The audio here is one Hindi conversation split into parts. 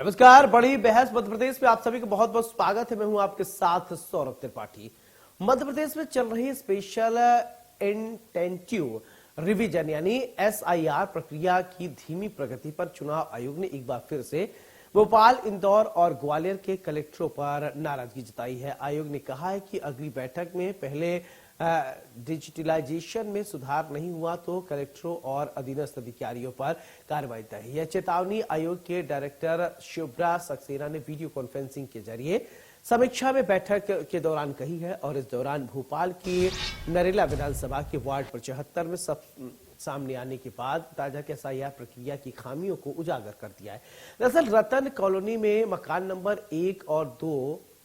नमस्कार। बड़ी बहस मध्य प्रदेश में आप सभी को बहुत बहुत स्वागत है। मैं हूं आपके साथ सौरभ त्रिपाठी। मध्य प्रदेश में चल रही स्पेशल इंटेंटिव रिवीजन यानी एसआईआर प्रक्रिया की धीमी प्रगति पर चुनाव आयोग ने एक बार फिर से भोपाल, इंदौर और ग्वालियर के कलेक्टरों पर नाराजगी जताई है। आयोग ने कहा है कि अगली बैठक में पहले डिजिटलाइजेशन में सुधार नहीं हुआ तो कलेक्टरों और अधीनस्थ अधिकारियों पर कार्रवाई तय। यह चेतावनी आयोग के डायरेक्टर शिवराज सक्सेना ने वीडियो कॉन्फ्रेंसिंग के जरिए समीक्षा में बैठक के दौरान कही है और इस दौरान भोपाल की नरेला विधानसभा के वार्ड 75 में सामने आने के बाद ताजा एसआईआर प्रक्रिया की खामियों को उजागर कर दिया है। दरअसल रतन कॉलोनी में मकान नंबर 1 और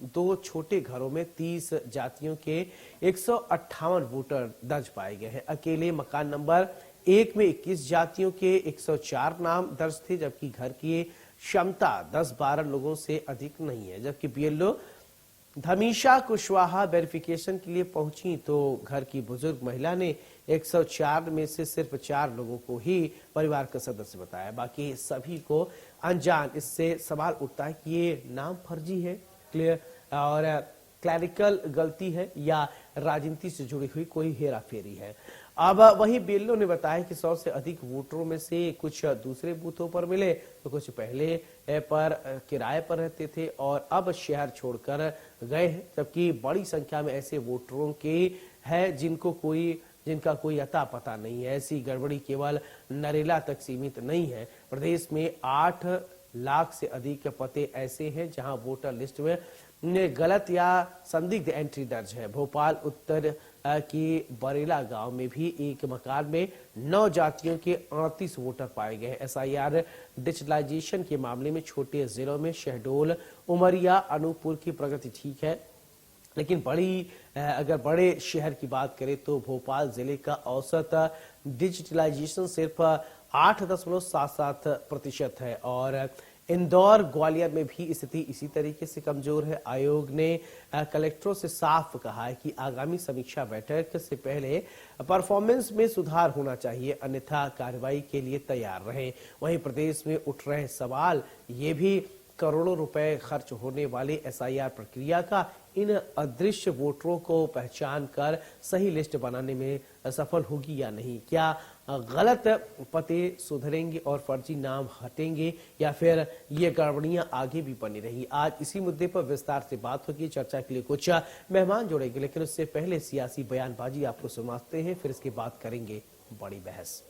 2 छोटे घरों में 30 जातियों के 158 वोटर दर्ज पाए गए हैं। अकेले मकान नंबर 1 में 21 जातियों के 104 नाम दर्ज थे, जबकि घर की क्षमता 10-12 लोगों से अधिक नहीं है। जबकि बीएलओ धमीशा कुशवाहा वेरिफिकेशन के लिए पहुंची तो घर की बुजुर्ग महिला ने 104 में से सिर्फ 4 लोगों को ही परिवार का सदस्य बताया, बाकी सभी को अनजान। इससे सवाल उठता है कि ये नाम फर्जी है, क्लियर और क्लैरिकल गलती है या राजनीति से जुड़ी हुई कोई हेराफेरी है। अब वहीं बीएलओ ने बताया कि 100 से अधिक वोटरों में से कुछ दूसरे बूथों पर मिले तो कुछ पहले पर किराए पर रहते थे और अब शहर छोड़कर गए हैं, जबकि बड़ी संख्या में ऐसे वोटरों के है जिनका कोई अता पता नहीं है। ऐसी गड़बड़ी केवल नरेला तक सीमित नहीं है। प्रदेश में 8 लाख से अधिक पते ऐसे हैं जहां वोटर लिस्ट में गलत या संदिग्ध एंट्री दर्ज है। भोपाल उत्तर की बरेला गांव में भी एक मकान में 9 जातियों के 38 वोटर पाए गए हैं। एसआईआर डिजिटलाइजेशन के मामले में छोटे जिलों में शहडोल, उमरिया, अनूपपुर की प्रगति ठीक है, लेकिन अगर बड़े शहर की बात करें तो भोपाल जिले का औसत डिजिटलाइजेशन सिर्फ 8.77% है और इंदौर, ग्वालियर में भी स्थिति इसी तरीके से कमजोर है। आयोग ने कलेक्टरों से साफ कहा है कि आगामी समीक्षा बैठक से पहले परफॉर्मेंस में सुधार होना चाहिए, अन्यथा कार्रवाई के लिए तैयार रहें। वहीं प्रदेश में उठ रहे सवाल ये भी करोड़ों रुपए खर्च होने वाली एसआईआर प्रक्रिया का इन अदृश्य वोटरों को पहचान कर सही लिस्ट बनाने में सफल होगी या नहीं। क्या गलत पते सुधरेंगे और फर्जी नाम हटेंगे या फिर ये गड़बड़ियां आगे भी बनी रहेंगी। आज इसी मुद्दे पर विस्तार से बात होगी। चर्चा के लिए कुछ मेहमान जोड़ेंगे, लेकिन उससे पहले सियासी बयानबाजी आपको सुनाते हैं, फिर इसके बाद करेंगे बड़ी बहस।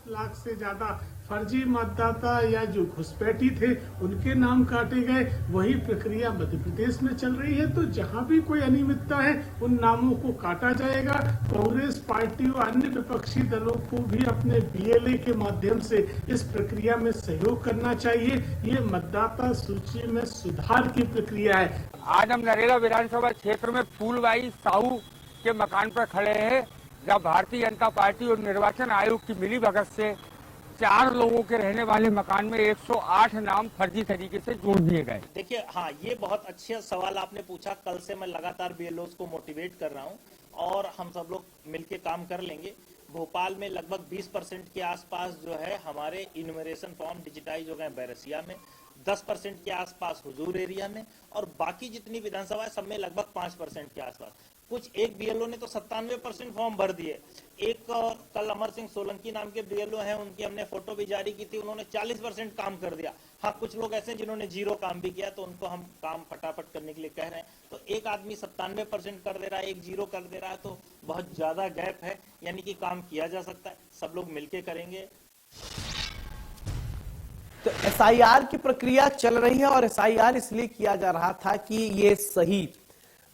लाख से ज्यादा फर्जी मतदाता या जो घुसपैठी थे उनके नाम काटे गए। वही प्रक्रिया मध्य प्रदेश में चल रही है, तो जहां भी कोई अनियमितता है उन नामों को काटा जाएगा। कांग्रेस पार्टी और अन्य विपक्षी दलों को भी अपने बीएलए के माध्यम से इस प्रक्रिया में सहयोग करना चाहिए। ये मतदाता सूची में सुधार की प्रक्रिया है। आज हम नरेला विधानसभा क्षेत्र में फूलबाई साहू के मकान पर खड़े हैं, जब भारतीय जनता पार्टी और निर्वाचन आयोग की मिलीभगत से 4 लोगों के रहने वाले मकान में 108 नाम फर्जी तरीके से जोड़ दिए गए। देखिए, हाँ, ये बहुत अच्छा सवाल आपने पूछा। कल से मैं लगातार बीएलओस को मोटिवेट कर रहा हूँ और हम सब लोग मिलके काम कर लेंगे। भोपाल में लगभग 20% के आसपास जो है हमारे इन्यूमरेशन फॉर्म डिजिटाइज हो गए बैरसिया में, 10% के आसपास हुजूर एरिया में और बाकी जितनी विधानसभा है सब में लगभग 5% के आसपास। कुछ एक बीएलओ ने तो 97% फॉर्म भर दिए। एक कल अमर सिंह सोलंकी नाम के बीएलओ हैं, उनकी हमने फोटो भी जारी की थी, उन्होंने 40% काम कर दिया। हाँ, कुछ लोग ऐसे जिन्होंने 0 काम भी किया, तो उनको हम काम फटाफट करने के लिए कह रहे हैं। तो एक आदमी 97% कर दे रहा है, एक 0 कर दे रहा है, तो बहुत ज्यादा गैप है, यानी कि काम किया जा सकता है। सब लोग मिलकर करेंगे। तो एसआईआर की प्रक्रिया चल रही है और एसआईआर इसलिए किया जा रहा था कि ये सही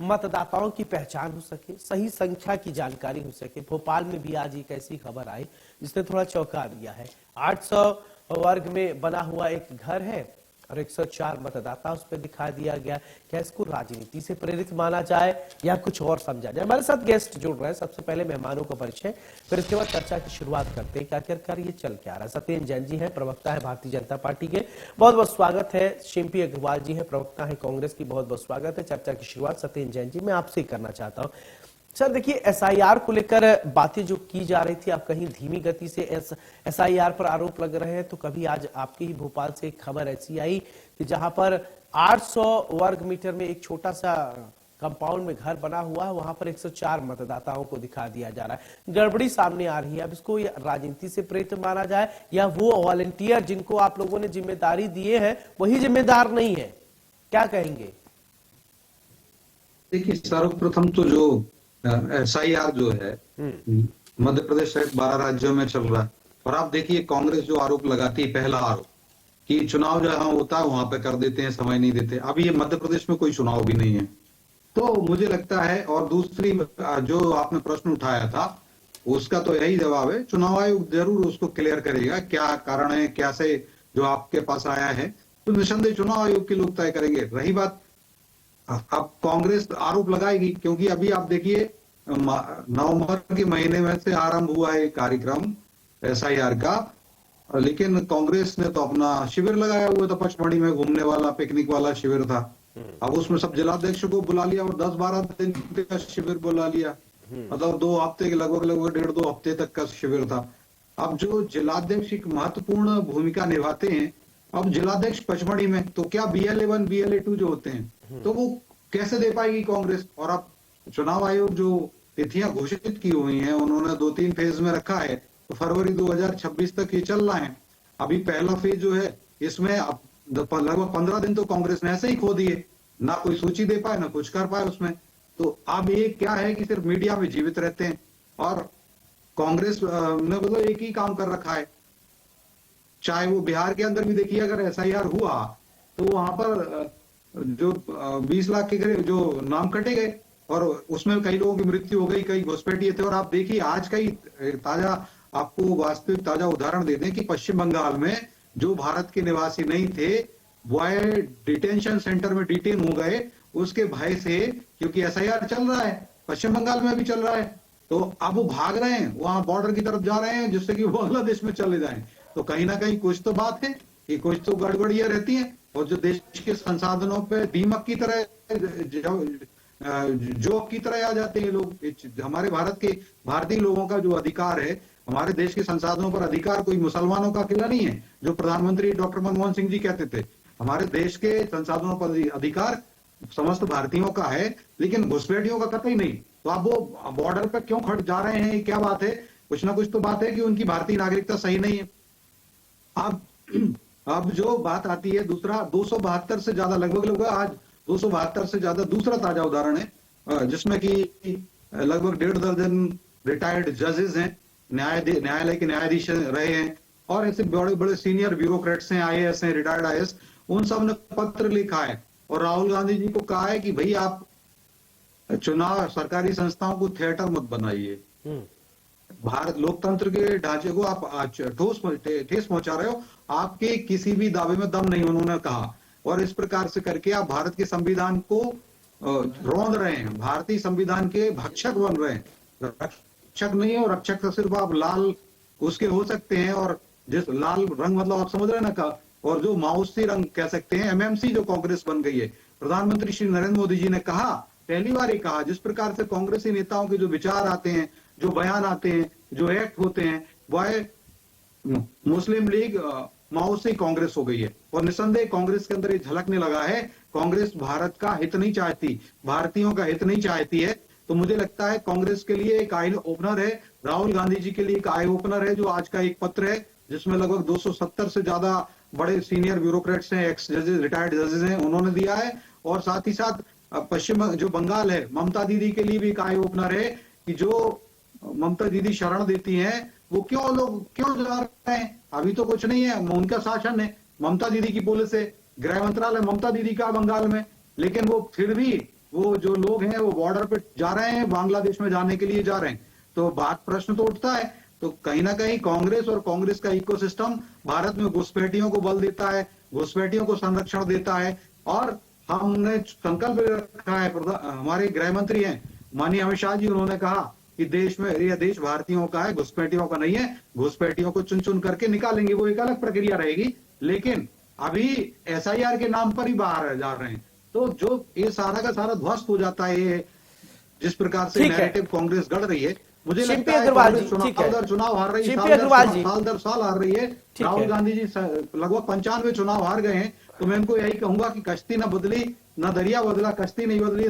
मतदाताओं की पहचान हो सके, सही संख्या की जानकारी हो सके। भोपाल में भी आज एक ऐसी खबर आई जिसने थोड़ा चौंका दिया है। 800 वर्ग में बना हुआ एक घर है और 104 मतदाता उस पर दिखा दिया गया। क्या इसको राजनीति से प्रेरित माना जाए या कुछ और समझा जाए? हमारे साथ गेस्ट जुड़ रहे हैं। सबसे पहले मेहमानों का परिचय, फिर इसके बाद चर्चा की शुरुआत करते हैं कि आखिरकार ये चल क्या रहा है। सत्येंद्र जैन जी हैं, प्रवक्ता है भारतीय जनता पार्टी के, बहुत बहुत स्वागत है। शिंपी अग्रवाल जी हैं, प्रवक्ता है कांग्रेस की, बहुत बहुत स्वागत है। चर्चा की शुरुआत सत्येंद्र जैन जी मैं आपसे ही करना चाहता हूँ। सर देखिए, एसआईआर को लेकर बातें जो की जा रही थी, आप कहीं धीमी गति से एसआईआर पर आरोप लग रहे हैं, तो कभी आज आपके ही भोपाल से एक खबर ऐसी आई कि जहां पर 800 वर्ग मीटर में एक छोटा सा कंपाउंड में घर बना हुआ है, वहां पर 104 मतदाताओं को दिखा दिया जा रहा है। गड़बड़ी सामने आ रही है। अब इसको राजनीति से प्रेरित माना जाए या वो वॉलंटियर जिनको आप लोगों ने जिम्मेदारी दिए हैं वही जिम्मेदार नहीं है, क्या कहेंगे? देखिए, सर्वप्रथम तो जो एसआईआर जो है मध्य प्रदेश सहित 12 राज्यों में चल रहा है, और आप देखिए कांग्रेस जो आरोप लगाती है, पहला आरोप कि चुनाव जहां होता है वहां पे कर देते हैं, समय नहीं देते। अभी ये मध्य प्रदेश में कोई चुनाव भी नहीं है, तो मुझे लगता है। और दूसरी जो आपने प्रश्न उठाया था उसका तो यही जवाब है, चुनाव आयोग जरूर उसको क्लियर करेगा क्या कारण है, कैसे जो आपके पास आया है, तो निस्संदेह चुनाव आयोग के लोग तय करेंगे। रही बात, अब कांग्रेस आरोप लगाएगी, क्योंकि अभी आप देखिए नवंबर के महीने में से आरंभ हुआ है कार्यक्रम एसआईआर का, लेकिन कांग्रेस ने तो अपना शिविर लगाया हुआ था, पचमढ़ी में घूमने वाला पिकनिक वाला शिविर था। अब उसमें सब जिलाध्यक्ष को बुला लिया और 10-12 दिन का शिविर बुला लिया, मतलब 2 हफ्ते के लगभग 1.5-2 हफ्ते तक का शिविर था। अब जो जिलाध्यक्ष एक महत्वपूर्ण भूमिका निभाते हैं, अब जिलाध्यक्ष पचमढ़ी में, तो क्या BLA1 BLA2 जो होते हैं तो वो कैसे दे पाएगी कांग्रेस? और अब चुनाव आयोग जो तिथियां घोषित की हुई हैं उन्होंने 2-3 फेज में रखा है, तो फरवरी 2026 तक ये चल रहा है। अभी पहला फेज जो है इसमें लगभग 15 दिन तो कांग्रेस ने ऐसे ही खो दिए, ना कोई सूची दे पाए ना कुछ कर पाए उसमें। तो अब ये क्या है कि सिर्फ मीडिया में जीवित रहते हैं, और कांग्रेस ने मतलब एक ही काम कर रखा है। चाहे वो बिहार के अंदर भी देखिए, अगर एसआईआर हुआ तो वहां पर जो 20 लाख के करीब जो नाम कटे गए, और उसमें कई लोगों की मृत्यु हो गई, कई घुसपैठिए थे। और आप देखिए आज का ही ताजा, आपको वास्तविक ताजा उदाहरण दे दें कि पश्चिम बंगाल में जो भारत के निवासी नहीं थे वो डिटेंशन सेंटर में डिटेन हो गए उसके भय से, क्योंकि एसआईआर चल रहा है, पश्चिम बंगाल में भी चल रहा है। तो अब वो भाग रहे हैं, वहां बॉर्डर की तरफ जा रहे हैं जिससे कि वो बांग्लादेश में चले जाएं। तो कहीं ना कहीं कुछ तो बात है कि कुछ तो गड़बड़ियां रहती हैं, और जो देश के संसाधनों पे दीमक की तरह जोक की तरह आ जाते हैं लोग। हमारे भारत के भारतीय लोगों का जो अधिकार है, हमारे देश के संसाधनों पर अधिकार कोई मुसलमानों का अकेला नहीं है। जो प्रधानमंत्री डॉक्टर मनमोहन सिंह जी कहते थे, हमारे देश के संसाधनों पर अधिकार समस्त भारतीयों का है, लेकिन घुसपैठियों का कतई नहीं। तो आप वो बॉर्डर पर क्यों खड़ जा रहे हैं, क्या बात है? कुछ ना कुछ तो बात है कि उनकी भारतीय नागरिकता सही नहीं है। अब जो बात आती है दूसरा, 272 से ज्यादा लगभग आज 272 से ज्यादा दूसरा ताजा उदाहरण है, जिसमें कि लगभग 1.5 दर्जन रिटायर्ड जजेस हैं, न्यायालय के न्यायाधीश रहे हैं, और ऐसे बड़े बड़े सीनियर ब्यूरोक्रेट्स हैं, IAS हैं, रिटायर्ड IAS, उन सब ने पत्र लिखा है और राहुल गांधी जी को कहा है कि भाई आप चुनाव सरकारी संस्थाओं को थिएटर मत बनाइए, भारत लोकतंत्र के ढांचे को आप ठेस पहुंचा रहे हो, आपके किसी भी दावे में दम नहीं, उन्होंने कहा। और इस प्रकार से करके आप भारत के संविधान को रौंद रहे हैं, भारतीय संविधान के भक्षक बन रहे हैं। रक्षक नहीं है, और रक्षक तो सिर्फ आप लाल उसके हो सकते हैं, और जिस लाल रंग मतलब आप समझ रहे हैं ना का, और जो माओवादी रंग कह सकते हैं, MMC जो कांग्रेस बन गई है। प्रधानमंत्री श्री नरेंद्र मोदी जी ने कहा, पहली बार ही कहा, जिस प्रकार से कांग्रेसी नेताओं के जो विचार आते हैं, जो बयान आते हैं, जो एक्ट होते हैं, वह मुस्लिम लीग माओवादी कांग्रेस हो गई है। और निस्संदेह कांग्रेस के अंदर ये झलकने लगा है, कांग्रेस भारत का हित नहीं चाहती, भारतीयों का हित नहीं चाहती है। तो मुझे लगता है कांग्रेस के लिए एक आई ओपनर है, राहुल गांधी जी के लिए एक आई ओपनर है, जो आज का एक पत्र है जिसमें लगभग 270 से ज्यादा बड़े सीनियर ब्यूरोक्रेट्स हैं, एक्स जजेस, रिटायर्ड जजेस हैं, उन्होंने दिया है। और साथ ही साथ पश्चिम जो बंगाल है, ममता दीदी के लिए भी एक आई ओपनर है कि जो ममता दीदी शरण देती हैं, वो क्यों जा रहे हैं? अभी तो कुछ नहीं है, उनका शासन है, ममता दीदी की पुलिस है, गृह मंत्रालय ममता दीदी का बंगाल में, लेकिन वो फिर भी वो जो लोग हैं वो बॉर्डर पे जा रहे हैं, बांग्लादेश में जाने के लिए जा रहे हैं। तो बात प्रश्न तो उठता है। तो कहीं ना कहीं कांग्रेस और कांग्रेस का इकोसिस्टम भारत में घुसपैठियों को बल देता है, घुसपैठियों को संरक्षण देता है। और हमने संकल्प रखा है, हमारे गृह मंत्री हैं माननीय अमित शाह जी, उन्होंने कहा कि देश में यह देश भारतीयों का है, घुसपैठियों का नहीं है। घुसपैठियों को चुन चुन करके निकालेंगे, वो एक अलग प्रक्रिया रहेगी, लेकिन अभी SIR के नाम पर ही बाहर जा रहे हैं। तो जो ये सारा का सारा ध्वस्त हो जाता है, ये जिस प्रकार से ठीक है। नैरेटिव कांग्रेस गढ़ रही है, मुझे शिल्पी लगता है अग्रवाल कांग्रेस जी, ठीक है। चुनाव दर चुनाव हार रही है, शिल्पी अग्रवाल जी। साल दर साल हार रही है। ठीक राहुल है। गांधी जी लगभग 95 चुनाव हार गए हैं। तो मैं उनको यही कहूंगा कि कश्ती न बदली न दरिया बदला, कश्ती नहीं बदली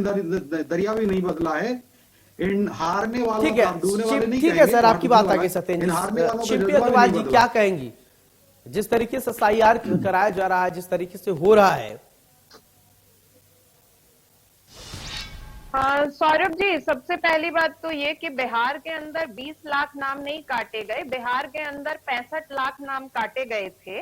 दरिया भी नहीं बदला है। इन हारने वालों ठीक है, को आप डूबने वाले नहीं ठीक है कहेंगे, सर, आपकी डूबने बात वाला आगे है। सत्येंद्र इन हारने वालों जी। का शिल्पी जज्बा भी अग्रवाल नहीं जी बदला। क्या कहेंगी, जिस तरीके से SIR कराया जा रहा है, जिस तरीके से हो रहा है? सौरभ जी, सबसे पहली बात तो ये कि बिहार के अंदर 20 लाख नाम नहीं काटे गए, बिहार के अंदर 65 लाख नाम काटे गए थे।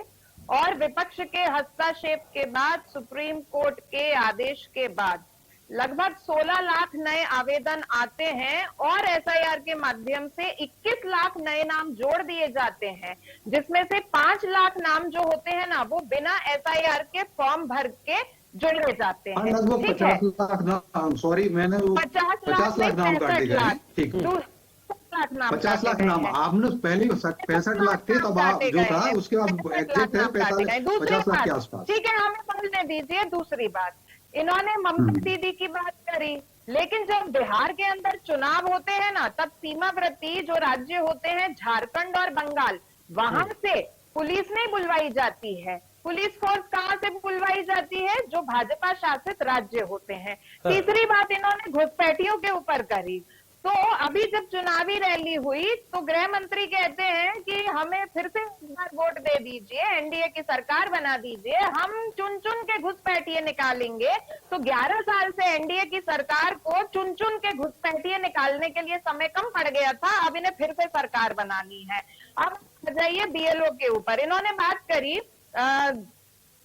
और विपक्ष के हस्तक्षेप के बाद, सुप्रीम कोर्ट के आदेश के बाद लगभग 16 लाख नए आवेदन आते हैं और SIR के माध्यम से 21 लाख नए नाम जोड़ दिए जाते हैं, जिसमें से 5 लाख नाम जो होते हैं ना, वो बिना SIR के फॉर्म भर के जोड़े जाते हैं। लगभग ठीक है, 50 लाख नाम, सॉरी मैंने 50 लाख नाम काटे गए हैं। ठीक, 50 लाख नाम आपने पहले 65 लाख थे, तब आप जो था उसके बाद एग्जैक्ट है 50 लाख के आसपास। ठीक है, हमें बोलने दीजिए। दूसरी बात, इन्होंने ममता दीदी की बात करी, लेकिन जब बिहार के अंदर चुनाव होते हैं ना, तब सीमावर्ती जो राज्य होते हैं झारखंड और बंगाल, वहां से पुलिस नहीं बुलवाई जाती है। पुलिस फोर्स कहां से बुलवाई जाती है? जो भाजपा शासित राज्य होते हैं। तीसरी बात इन्होंने घुसपैठियों के ऊपर करी। तो अभी जब चुनावी रैली हुई तो गृह मंत्री कहते हैं कि हमें फिर से एक बार वोट दे दीजिए, एनडीए की सरकार बना दीजिए, हम चुन चुन के घुसपैठिए निकालेंगे। तो 11 साल से एनडीए की सरकार को चुन चुन के घुसपैठिए निकालने के लिए समय कम पड़ गया था, अब इन्हें फिर से सरकार बनानी है। अब जाइए BLO के ऊपर, इन्होंने बात करी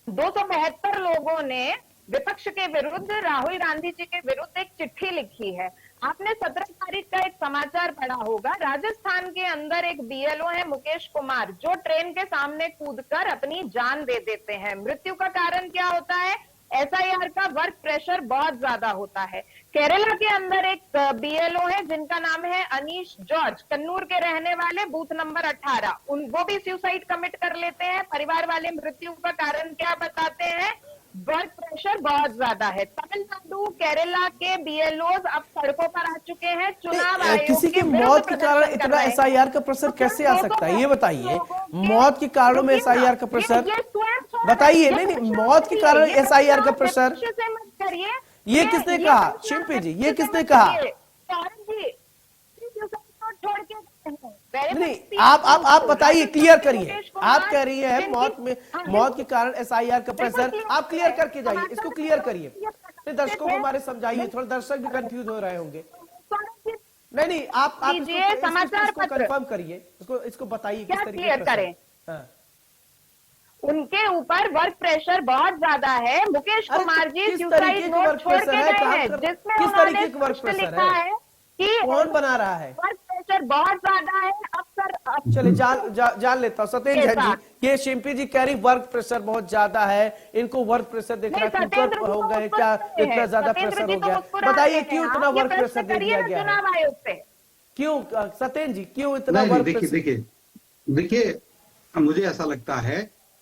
272 लोगों ने विपक्ष के विरुद्ध, राहुल गांधी जी के विरुद्ध एक चिट्ठी लिखी है। आपने 17 तारीख का एक समाचार पढ़ा होगा, राजस्थान के अंदर एक BLO है मुकेश कुमार, जो ट्रेन के सामने कूदकर अपनी जान दे देते हैं। मृत्यु का कारण क्या होता है? SIR का वर्क प्रेशर बहुत ज्यादा होता है। केरला के अंदर एक BLO है जिनका नाम है अनीश जॉर्ज, कन्नूर के रहने वाले, बूथ नंबर 18, वो भी सुसाइड कमिट कर लेते हैं। परिवार वाले मृत्यु का कारण क्या बताते हैं? वर्क प्रेशर बहुत ज्यादा है। तमिलनाडु, केरला के BLOs अब सड़कों पर आ चुके हैं। चुनाव आयोग किसी की मौत के कारण इतना SIR का प्रेशर कैसे आ सकता है, ये बताइए। मौत के कारणों में SIR का प्रेशर बताइए। नहीं, मौत के कारण SIR का प्रेशर ये किसने कहा? शिल्पी जी, ये किसने कहा? नहीं, आप बताइए, क्लियर करिए। आप कह रही है मौत के कारण SIR का प्रेशर, आप क्लियर करके जाइए, इसको क्लियर करिए। दर्शकों को हमारे समझाइए, थोड़ा दर्शक भी कंफ्यूज हो रहे होंगे। नहीं, आप इसको कंफर्म करिए, इसको बताइए किस तरीके से करें। उनके ऊपर वर्क प्रेशर बहुत ज्यादा है। मुकेश कुमार जी सुसाइड नोट छोड़ के गए हैं, जिसमें किस तरीके का वर्क उन्होंने प्रेशर है कि कौन बना रहा है? वर्क प्रेशर बहुत ज्यादा है। अक्सर चलिए जान लेता हूँ। सत्येंद्र जी, ये शिल्पी जी कह रही वर्क प्रेशर बहुत ज्यादा है, इनको वर्क प्रेशर देख रहा है, कुकर हो गए क्या, इतना ज्यादा प्रेशर हो गया? बताइए क्यों इतना वर्क प्रेशर दे दिया गया है? क्यों सत्येंद्र जी, क्यों इतना वर्क प्रेशर? देखिए मुझे ऐसा लगता है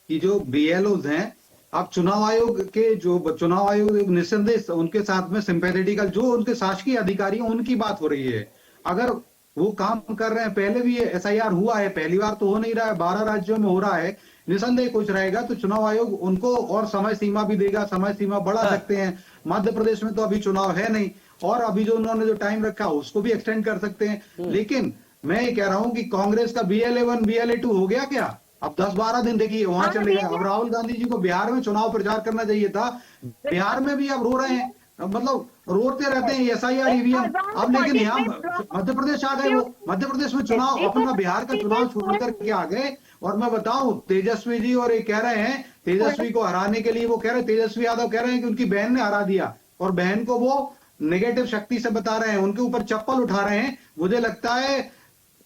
कि जो BLOs हैं, आप चुनाव आयोग निस्संदेह उनके साथ में सिंपैथेटिकल, जो उनके शासकीय अधिकारी हैं उनकी बात हो रही है। अगर वो काम कर रहे हैं, पहले भी ये SIR हुआ है, पहली बार तो हो नहीं रहा है, 12 राज्यों में हो रहा है, निस्संदेह कुछ रहेगा तो चुनाव आयोग उनको और समय सीमा भी देगा, समय सीमा बढ़ा सकते हैं। मध्य प्रदेश में तो अभी चुनाव है नहीं, और अभी जो उन्होंने जो टाइम रखा उसको भी एक्सटेंड कर सकते हैं। लेकिन मैं ये कह रहा हूं कि कांग्रेस का BLA1 BLA2 हो गया क्या? अब 10-12 दिन देखिए वहां चले गए। अब राहुल गांधी जी को बिहार में चुनाव प्रचार करना चाहिए था, बिहार में भी अब रो रहे हैं, मतलब रोते रहते हैं SIR EVM। अब लेकिन यहाँ मध्य प्रदेश आ गए, वो मध्य प्रदेश में चुनाव, अपना बिहार का चुनाव छोड़ करके आ गए। और मैं बताऊं, तेजस्वी जी और ये कह रहे हैं, तेजस्वी को हराने के लिए वो कह रहे हैं, तेजस्वी यादव कह रहे हैं कि उनकी बहन ने हरा दिया, और बहन को वो नेगेटिव शक्ति से बता रहे हैं, उनके ऊपर चप्पल उठा रहे हैं। मुझे लगता है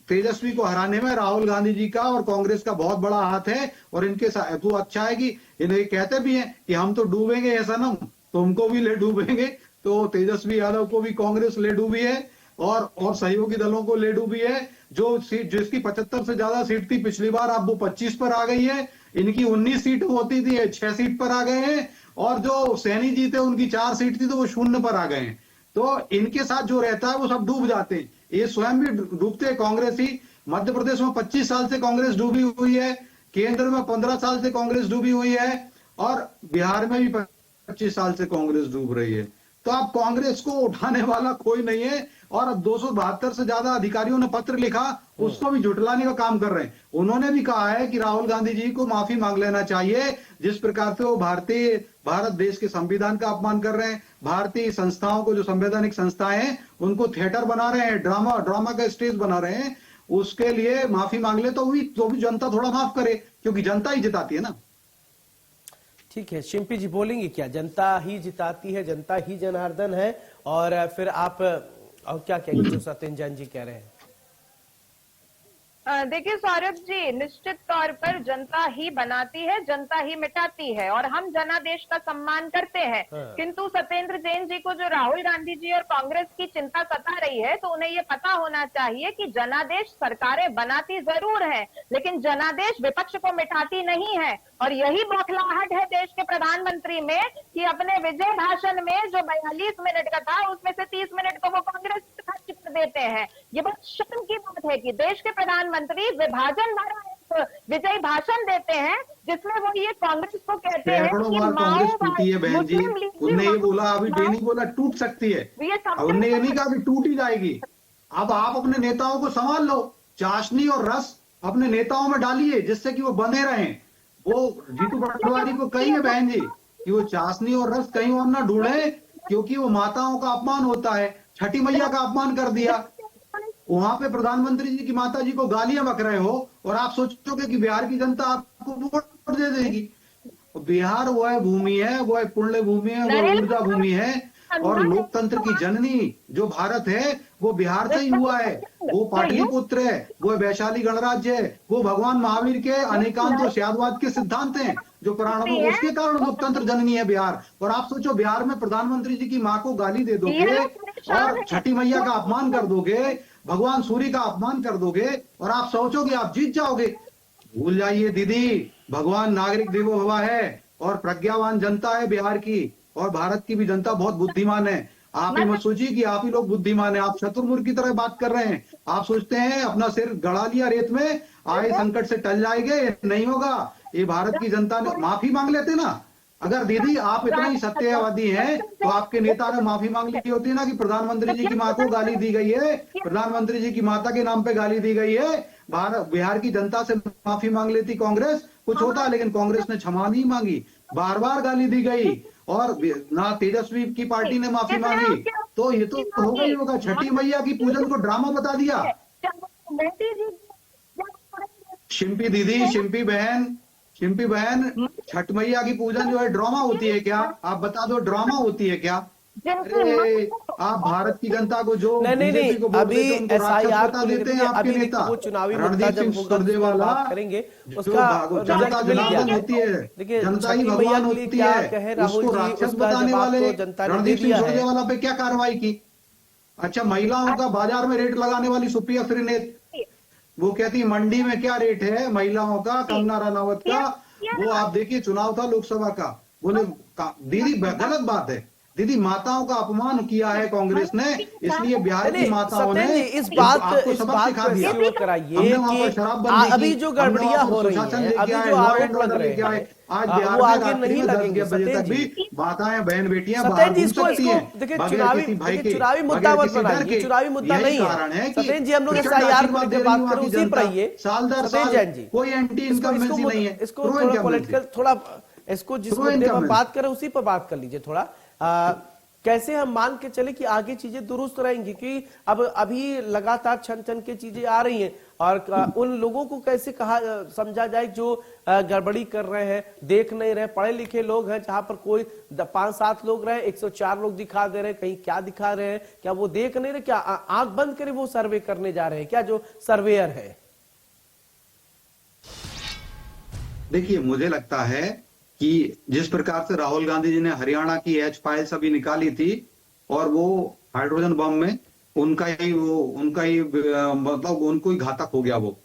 तेजस्वी को हराने में राहुल गांधी जी का और कांग्रेस का बहुत बड़ा हाथ है। और इनके साथ तो अच्छा है कि इन्हें कहते भी हैं कि हम तो डूबेंगे ऐसा ना, तुमको भी ले डूबेंगे। तो तेजस्वी यादव को भी कांग्रेस ले डूबी है, और सहयोगी दलों को ले डूबी है। जो सीट जिसकी 75 से ज्यादा सीट थी पिछली बार, अब वो 25 पर आ गई है। इनकी 19 सीट होती थी, 6 सीट पर आ गए हैं। और जो सैनी जी थे उनकी 4 सीट थी, तो वो 0 पर आ गए हैं। तो इनके साथ जो रहता है वो सब डूब जाते हैं, ये स्वयं भी डूबते हैं। कांग्रेस ही मध्य प्रदेश में 25 साल से कांग्रेस डूबी हुई है, केंद्र में 15 साल से कांग्रेस डूबी हुई है, और बिहार में भी 25 साल से कांग्रेस डूब रही है। तो अब कांग्रेस को उठाने वाला कोई नहीं है। और अब 272 से ज्यादा अधिकारियों ने पत्र लिखा, उसको भी झुटलाने का काम कर रहे हैं। उन्होंने भी कहा है कि राहुल गांधी जी को माफी मांग लेना चाहिए, जिस प्रकार से वो भारत देश के संविधान का अपमान कर रहे हैं, भारतीय संस्थाओं को, जो संवैधानिक संस्थाएं हैं उनको थिएटर बना रहे हैं, ड्रामा का स्टेज बना रहे हैं। उसके लिए माफी मांग ले तो भी जनता थोड़ा माफ करे, क्योंकि जनता ही जिताती है ना। ठीक है, शिंपी जी बोलेंगे क्या? जनता ही जिताती है, जनता ही जनार्दन है। और फिर आप और क्या कहेंगे जो सत्येंद्र जैन जी कह रहे हैं? देखिए सौरभ जी, निश्चित तौर पर जनता ही बनाती है, जनता ही मिटाती है, और हम जनादेश का सम्मान करते हैं। किंतु सत्येंद्र जैन जी को जो राहुल गांधी जी और कांग्रेस की चिंता सता रही है, तो उन्हें ये पता होना चाहिए कि जनादेश सरकारें बनाती जरूर है, लेकिन जनादेश विपक्ष को मिटाती नहीं है। और यही बौखलाहट है देश के प्रधानमंत्री में कि अपने विजय भाषण में जो 42 मिनट का था, उसमें से 30 मिनट को वो कांग्रेस खर्च कर देते हैं। ये बहुत शर्म की बात है कि देश के प्रधानमंत्री विभाजन भरा एक विजय भाषण देते हैं, जिसमें वो ये कांग्रेस को कहते हैं कि कांग्रेस टूटी है बहन जी। उन्होंने ये बोला, अभी नहीं बोला टूट सकती है, उन्होंने ये नहीं कहा कि टूट ही जाएगी। अब आप अपने नेताओं को संभाल लो, चाशनी और रस अपने नेताओं में डालिए, जिससे कि वो बने रहें। वो जीतू पटवारी को कहिए बहन जी कि वो चाशनी और रस कहीं और ना ढूंढे, क्योंकि वो माताओं का अपमान होता है। छठी मैया का अपमान कर दिया, वहां पे प्रधानमंत्री जी की माता जी को गालियां बक रहे हो, और आप सोचोगे कि बिहार की जनता आपको वोट दे देगी। बिहार वो है भूमि है, वो है पुण्य भूमि है, वो ऊर्जा भूमि है, और लोकतंत्र की जननी जो भारत है वो बिहार से ही हुआ है। वो पाटलिपुत्र है, वो वैशाली गणराज्य है, वो भगवान महावीर के अनेकांत और स्यादवाद के सिद्धांत हैं जो प्रारंभ, उसके कारण लोकतंत्र जननी है बिहार। और आप सोचो, बिहार में प्रधानमंत्री जी की माँ को गाली दे दोगे, और छठी मैया का अपमान कर दोगे, भगवान सूर्य का अपमान कर दोगे, और आप सोचोगे आप जीत जाओगे। भूल जाइए दीदी, भगवान नागरिक देवो भव है, और प्रज्ञावान जनता है बिहार की, और भारत की भी जनता बहुत बुद्धिमान है। आप ही मत सोचिए कि आप ही लोग बुद्धिमान है, आप शत्रुमुर्ग की तरह बात कर रहे हैं। आप सोचते हैं अपना सिर गड़ा लिया रेत में, आए संकट से टल जाएंगे, नहीं होगा। ये भारत की जनता ने माफी मांग लेते ना। अगर दीदी आप इतने ही सत्यवादी हैं, तो आपके नेता ने माफी मांग ली होती है ना, कि प्रधानमंत्री जी की माँ को गाली दी गई है, प्रधानमंत्री जी की माता के नाम पे गाली दी गई है। बिहार की जनता से माफी मांग लेती कांग्रेस, कुछ होता, लेकिन कांग्रेस ने क्षमा नहीं मांगी, बार बार गाली दी गई, और ना तेजस्वी की पार्टी ने माफी मांगी। तो ये तो हो गई होगा, छठी मैया की पूजन को ड्रामा बता दिया। शिंपी दीदी, शिंपी बहन, छठ मैया की पूजन जो है ड्रामा होती है क्या? आप बता दो, ड्रामा होती है क्या? अरे आप भारत की जनता को जो नहीं, अभी SIR बता देते हैं आपके नेता, वो चुनावी रणदीप सिंह सुरजेवाला करेंगे, उसका जनता जनार्दन होती है, जनता ही भगवान होती है, उसको राक्षस बताने वाले रणदीप सिंह सुरजेवाला पे क्या कार्रवाई की? अच्छा, महिलाओं का बाजार में रेट लगाने वाली सुप्रिया श्रीनेत, वो कहती मंडी में क्या रेट है महिलाओं का, कंगना रनावत का। वो आप देखिए, चुनाव था लोकसभा का, बोले दीदी गलत बात है, दीदी माताओं का अपमान किया है कांग्रेस ने, इसलिए बिहार की माताओं ने इस बात को श्योर कराइए कि अभी जो गड़बड़ियां हो रही हैं, अभी जो आरोप लग रहे हैं, आज बिहार में आगे नहीं लगेंगे। बजे तक भी माताएं बहन बेटियां बाहर घूम सकती हैं। देखिए, चुनावी मुद्दा मत बनाइए, चुनावी मुद्दा नहीं है। सत्येंद्र जी, हम लोग SIR को लेकर बात करें, उसी पर आइए। साल दर साल कोई एंटी इनकम्बेंसी नहीं है, इसको थोड़ा पॉलिटिकल, थोड़ा इसको जिस मुद्दे पर बात करें उसी पर बात कर लीजिए थोड़ा। कैसे हम मान के चले कि आगे चीजें दुरुस्त रहेंगी, कि अब अभी लगातार छन के चीजें आ रही हैं, और उन लोगों को कैसे समझा जाए जो गड़बड़ी कर रहे हैं, देख नहीं रहे, पढ़े लिखे लोग हैं, जहां पर कोई 5-7 लोग रहे, 104 लोग दिखा दे रहे हैं, कहीं क्या दिखा रहे हैं, क्या वो देख नहीं रहे, क्या आंख बंद करे वो सर्वे करने जा रहे हैं क्या, जो सर्वेयर है? देखिए, मुझे लगता है कि जिस प्रकार से राहुल गांधी जी ने हरियाणा की H फाइल्स अभी निकाली थी, और वो हाइड्रोजन बम में उनका ही मतलब उनको ही घातक हो गया। वो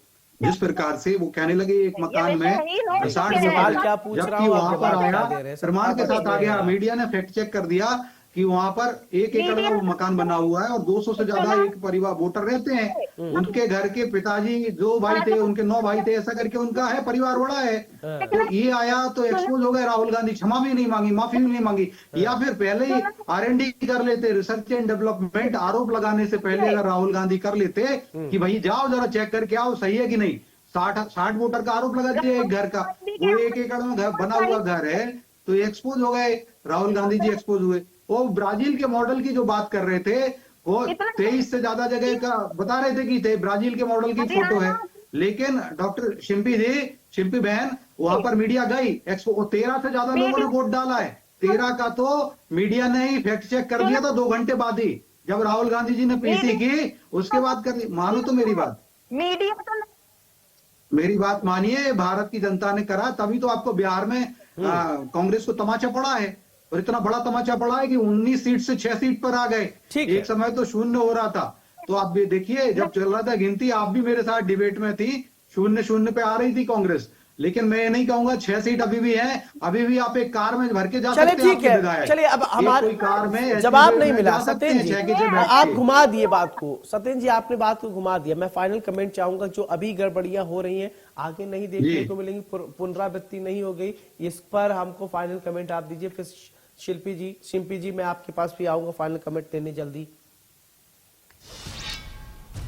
जिस प्रकार से वो कहने लगे एक मकान में 60 क्या पूछ रहा जबकि वहां पर आया प्रमाण के साथ आ गया, मीडिया ने फैक्ट चेक कर दिया कि वहां पर 1 एकड़ का वो मकान बना हुआ है और 200 से ज्यादा एक परिवार वोटर रहते हैं। उनके घर के पिताजी 2 भाई थे, उनके 9 भाई थे, ऐसा करके उनका है, परिवार बड़ा है। तो ये आया तो एक्सपोज हो गए, राहुल गांधी क्षमा भी नहीं मांगी, माफी भी नहीं मांगी, या फिर पहले ही R&D कर लेते, रिसर्च एंड डेवलपमेंट, आरोप लगाने से पहले अगर राहुल गांधी कर लेते कि भाई जाओ जरा चेक करके आओ सही है कि नहीं। 60 वोटर का आरोप लगा दिया एक घर का, वो 1 एकड़ में घर बना हुआ घर है, तो एक्सपोज हो गए, राहुल गांधी जी एक्सपोज हुए। वो ब्राजील के मॉडल की जो बात कर रहे थे, वो 23 से ज्यादा जगह का बता रहे थे कि ब्राजील के मॉडल की फोटो है, लेकिन डॉक्टर शिल्पी बहन वहां पर मीडिया गई, एक्सपो 13 से ज्यादा लोगों ने वोट डाला है, 13 का तो मीडिया ने ही फैक्ट चेक कर दिया था 2 घंटे बाद ही, जब राहुल गांधी जी ने पीसी की उसके बाद कर दी। मानो तो मेरी बात, मीडिया तो मेरी बात मानिए, भारत की जनता ने करा, तभी तो आपको बिहार में कांग्रेस को तमाचा पड़ा है, और इतना बड़ा तमाचा पड़ा है कि 19 सीट से 6 सीट पर आ गए। एक समय तो 0 हो रहा था, तो आप भी देखिए जब चल रहा था गिनती, आप भी मेरे साथ डिबेट में थी, 0-0 पे आ रही थी कांग्रेस, लेकिन मैं ये नहीं कहूंगा 6 सीट अभी भी है, अभी भी आप एक कार में भर के जा सकते हैं। चलिए ठीक है, चलिए अब हमारे कार में जवाब नहीं मिला सत्येंद्र जी, आप के। घुमा दिए बात को, सत्येंद्र जी आपने बात को घुमा दिया। मैं फाइनल कमेंट चाहूंगा, जो अभी गड़बड़ियां हो रही हैं आगे नहीं देखने को मिलेंगी, पुनरावृत्ति नहीं हो गई, इस पर हमको फाइनल कमेंट आप दीजिए। फिर शिल्पी जी मैं आपके पास भी आऊंगा फाइनल कमेंट देने जल्दी।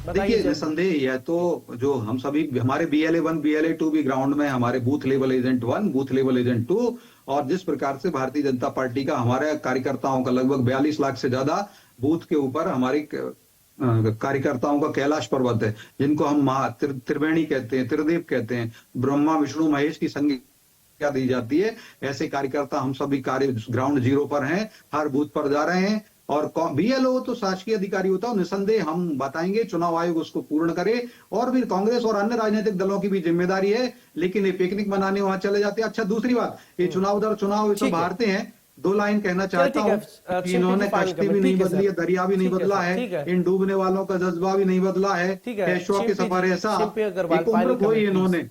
देखिए निसंदेह है तो जो हम सभी हमारे BLA1 BLA2 भी ग्राउंड में, हमारे booth level agent 1, booth level agent 2, और जिस प्रकार से भारतीय जनता पार्टी का हमारे कार्यकर्ताओं का लगभग 42 लाख से ज्यादा बूथ के ऊपर हमारे कार्यकर्ताओं का कैलाश पर्वत है, जिनको हम त्रिवेणी कहते हैं, त्रिदेव कहते हैं, ब्रह्मा विष्णु महेश की संज्ञा दी जाती है। ऐसे कार्यकर्ता हम सभी ग्राउंड जीरो पर हैं, हर बूथ पर जा रहे हैं, और BLO तो शासकीय अधिकारी होता है, निसंदेह हम बताएंगे, चुनाव आयोग उसको पूर्ण करे, और भी कांग्रेस और अन्य राजनीतिक दलों की भी जिम्मेदारी है, लेकिन ये पिकनिक मनाने वहां चले जाते हैं। अच्छा दूसरी बात, ये चुनाव दर चुनाव तो हारते हैं। 2 लाइन कहना चाहता हूँ कि इन्होंने कश्ती भी नहीं बदली है, दरिया भी नहीं बदला है, इन डूबने वालों का जज्बा भी नहीं बदला है, पेशवा के सफर ऐसा, एक उम्र कोई इन्होंने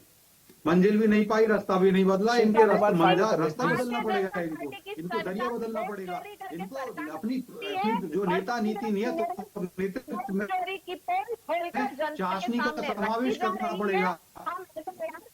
मंजिल भी नहीं पाई, रास्ता भी नहीं बदला, इनके रास्ता बदलना पड़ेगा, इनको दरिया बदलना पड़ेगा, इनको अपनी जो नेता नीति नियत नेतृत्व में चाशनी का समावेश करना पड़ेगा,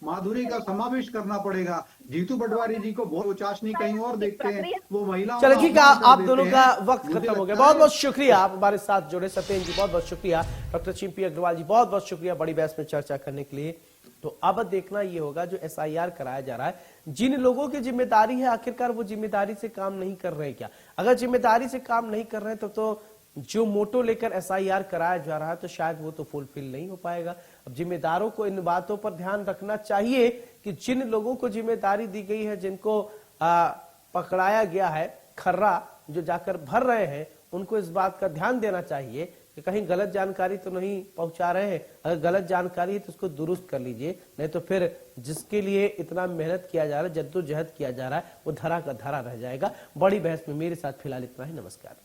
माधुरी का समावेश करना पड़ेगा। जीतू पटवारी जी को बहुत चाशनी कहीं और देखते हैं, वो महिला। चलो ठीक है, आप दोनों का वक्त खत्म हो गया। बहुत बहुत शुक्रिया आप हमारे साथ जुड़े। सत्येंद्र जी बहुत बहुत शुक्रिया, डॉक्टर शिल्पी अग्रवाल जी बहुत बहुत शुक्रिया बड़ी बहस में चर्चा करने के लिए। तो अब देखना ये होगा जो SIR कराया जा रहा है, जिन लोगों की जिम्मेदारी है, आखिरकार वो जिम्मेदारी से काम नहीं कर रहे हैं क्या? अगर जिम्मेदारी से काम नहीं कर रहे हैं तो जो मोटो लेकर SIR कराया जा रहा है तो शायद वो तो फुलफिल नहीं हो पाएगा। अब जिम्मेदारों को इन बातों पर ध्यान रखना चाहिए कि जिन लोगों को जिम्मेदारी दी गई है, जिनको पकड़ाया गया है, खर्रा जो जाकर भर रहे हैं, उनको इस बात का ध्यान देना चाहिए कि कहीं गलत जानकारी तो नहीं पहुंचा रहे हैं। अगर गलत जानकारी है तो उसको दुरुस्त कर लीजिए, नहीं तो फिर जिसके लिए इतना मेहनत किया जा रहा है, जद्दोजहद किया जा रहा है, वो धरा का धरा रह जाएगा। बड़ी बहस में मेरे साथ फिलहाल इतना ही। नमस्कार।